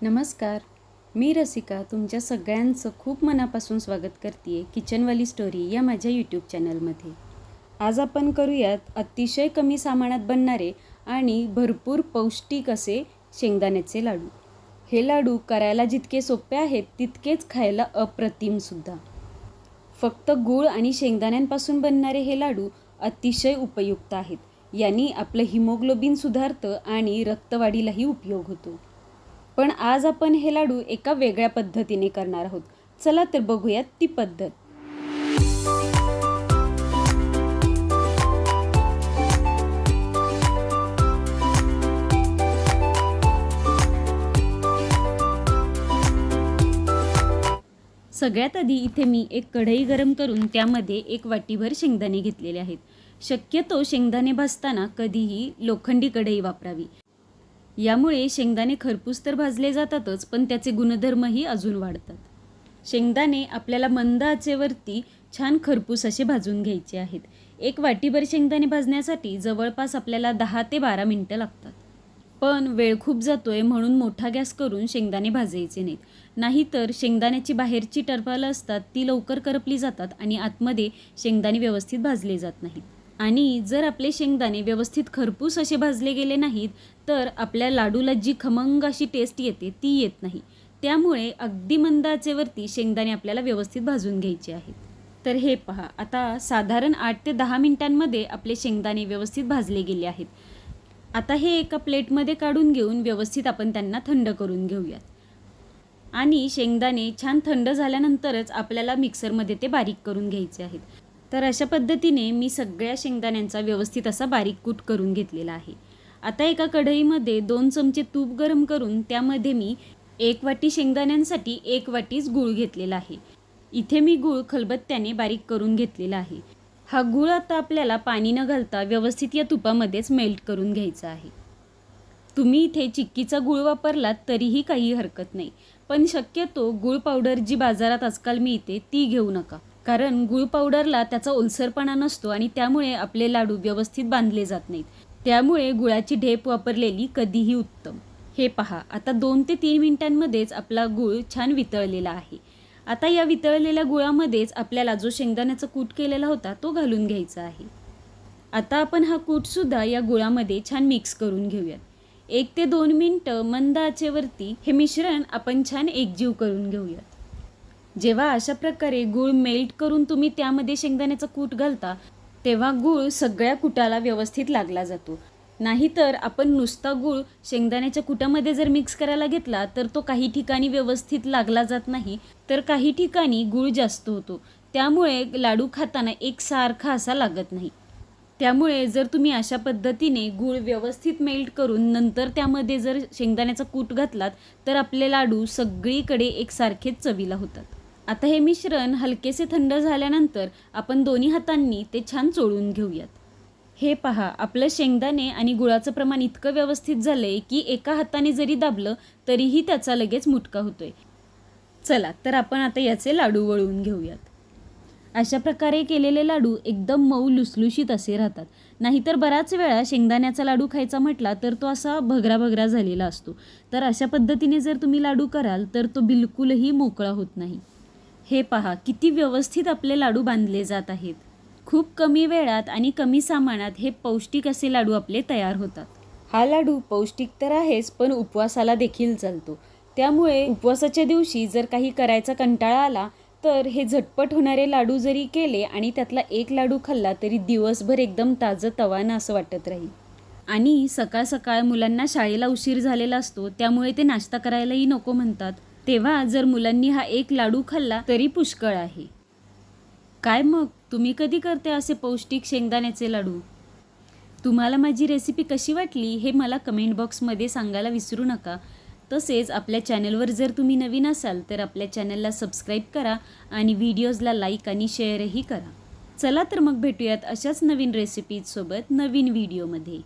नमस्कार. मी रसिका तुमच्या सगळ्यांचं खूप मनापासून स्वागत करते किचनवाली स्टोरी या माझ्या यूट्यूब चॅनलमध्ये. आज आपण करूयात अतिशय कमी सामानात बनणारे आणि भरपूर पौष्टिक असे शेंगदाण्याचे लाडू. हे लाडू करायला जितके सोपे आहेत तितकेच खायला अप्रतिमसुद्धा. फक्त गूळ आणि शेंगदाण्यांपासून बनणारे हे लाडू अतिशय उपयुक्त आहेत. यांनी आपलं हिमोग्लोबिन सुधारतं आणि रक्तवाढीलाही उपयोग होतो. पण आज आपण हे लाडू एका वेगळ्या पद्धतीने करणार आहोत. चला तर बघूयात ती पद्धत. सगळ्यात आधी इथे मी एक कढई गरम करून त्यामध्ये 1 वाटीभर शेंगदाणे घेतलेले आहेत. शक्यतो शेंगदाणे भाजताना कधीही लोखंडी कढई वापरावी. यामुळे शेंगदाणे खरपूस तर भाजले जातातच, पण त्याचे गुणधर्मही अजून वाढतात. शेंगदाणे आपल्याला मंद आचेवरती छान खरपूस असे भाजून घ्यायचे आहेत. 1 वाटीभर शेंगदाणे भाजण्यासाठी जवळपास आपल्याला 10 ते 12 मिनिटं लागतात. पण वेळ खूप जातोय म्हणून मोठा गॅस करून शेंगदाणे भाजायचे नाहीत. नाहीतर शेंगदाण्याची बाहेरची टरफलं असतात ती लवकर करपली जातात आणि आतमध्ये शेंगदाणे व्यवस्थित भाजले जात नाहीत. आणि जर आपले शेंगदाणे व्यवस्थित खरपूस असे भाजले गेले नाहीत तर आपल्या लाडूला जी खमंग अशी टेस्ट येते ती येत नाही. त्यामुळे अगदी मंद आचेवरती शेंगदाणे आपल्याला व्यवस्थित भाजून घ्यायचे आहेत. तर हे पहा, आता साधारण 8 ते 10 मिनिटांमध्ये आपले शेंगदाणे व्यवस्थित भाजले गेले आहेत. आता हे एका प्लेटमध्ये काढून घेऊन व्यवस्थित आपण त्यांना थंड करून घेऊयात. आणि शेंगदाणे छान थंड झाल्यानंतरच आपल्याला मिक्सरमध्ये ते बारीक करून घ्यायचे आहेत. तर अशा पद्धतीने मी सगळ्या शेंगदाण्यांचा व्यवस्थित असा बारीक कूट करून घेतलेला आहे. आता एका कढईमध्ये 2 चमचे तूप गरम करून त्यामध्ये मी 1 वाटी शेंगदाण्यांसाठी 1 वाटीच गूळ घेतलेला आहे. इथे मी गूळ खलबत्त्याने बारीक करून घेतलेला आहे. हा गूळ आता आपल्याला पाणी न घालता व्यवस्थित या तुपामध्येच मेल्ट करून घ्यायचा आहे. तुम्ही इथे चिक्कीचा गूळ वापरलात तरीही काही हरकत नाही. पण शक्यतो गूळ पावडर जी बाजारात आजकाल मिळते ती घेऊ नका. कारण गूळ पावडरला त्याचा ओलसरपणा नसतो आणि त्यामुळे आपले लाडू व्यवस्थित बांधले जात नाहीत. त्यामुळे गुळाची ढेप वापरलेली कधीही उत्तम. हे पहा, आता 2 ते 3 मिनिटांमध्येच आपला गूळ छान वितळलेला आहे. आता या वितळलेल्या गुळामध्येच आपल्याला जो शेंगदाण्याचा कूट केलेला होता तो घालून घ्यायचा आहे. आता आपण हा कूटसुद्धा या गुळामध्ये छान मिक्स करून घेऊयात. 1 ते 2 मिनिटं मंद आचेवरती हे मिश्रण आपण छान एकजीव करून घेऊयात. जेव्हा अशा प्रकारे गूळ मेल्ट करून तुम्ही त्यामध्ये शेंगदाण्याचा कूट घालता तेव्हा गूळ सगळ्या कुटाला व्यवस्थित लागला जातो. नाहीतर आपण नुसता गूळ शेंगदाण्याच्या कुटामध्ये जर मिक्स करायला घेतला तर तो काही ठिकाणी व्यवस्थित लागला जात नाही, तर काही ठिकाणी गूळ जास्त होतो. त्यामुळे लाडू खाताना एकसारखा असा लागत नाही. त्यामुळे जर तुम्ही अशा पद्धतीने गूळ व्यवस्थित मेल्ट करून नंतर त्यामध्ये जर शेंगदाण्याचा कूट घातलात तर आपले लाडू सगळीकडे एकसारखेच चवीला होतात. आता हे मिश्रण हलकेसे थंड झाल्यानंतर आपण दोन्ही हातांनी ते छान चोळून घेऊयात. हे पहा, आपलं शेंगदाणे आणि गुळाचं प्रमाण इतकं व्यवस्थित झालंय की एका हाताने जरी दाबलं तरीही त्याचा लगेच मुटका होतोय. चला तर आपण आता याचे लाडू वळवून घेऊयात. अशा प्रकारे केलेले लाडू एकदम मऊ लुसलुशीत असे राहतात. नाहीतर बराच वेळा शेंगदाण्याचा लाडू खायचा म्हटला तर तो असा भगरा भगरा झालेला असतो. तर अशा पद्धतीने जर तुम्ही लाडू कराल तर तो बिलकुलही मोकळा होत नाही. हे पहा, किती व्यवस्थित आपले लाडू बांधले जात आहेत. खूप कमी वेळात आणि कमी सामानात हे पौष्टिक असे लाडू आपले तयार होतात. हा लाडू पौष्टिक तर आहेच, पण उपवासाला देखील चालतो. त्यामुळे उपवासाच्या दिवशी जर काही करायचा कंटाळा आला तर हे झटपट होणारे लाडू जरी केले आणि त्यातला एक लाडू खाल्ला तरी दिवसभर एकदम ताजंतवानं असं वाटत राहील. आणि सकाळ सकाळ मुलांना शाळेला उशीर झालेला असतो, त्यामुळे ते नाश्ता करायलाही नको म्हणतात. तेव्हा जर मुलांनी हा एक लाडू खाल्ला तरी पुष्कळ आहे. काय मग, तुम्ही कधी करते असे पौष्टिक शेंगदाण्याचे लाडू? तुम्हाला माझी रेसिपी कशी वाटली हे मला कमेंट बॉक्समध्ये सांगायला विसरू नका. तसेच आपल्या चॅनलवर जर तुम्ही नवीन असाल तर आपल्या चॅनलला सबस्क्राईब करा आणि व्हिडिओजला लाईक आणि शेअरही करा. चला तर मग भेटूयात अशाच नवीन रेसिपीजसोबत नवीन व्हिडिओमध्ये.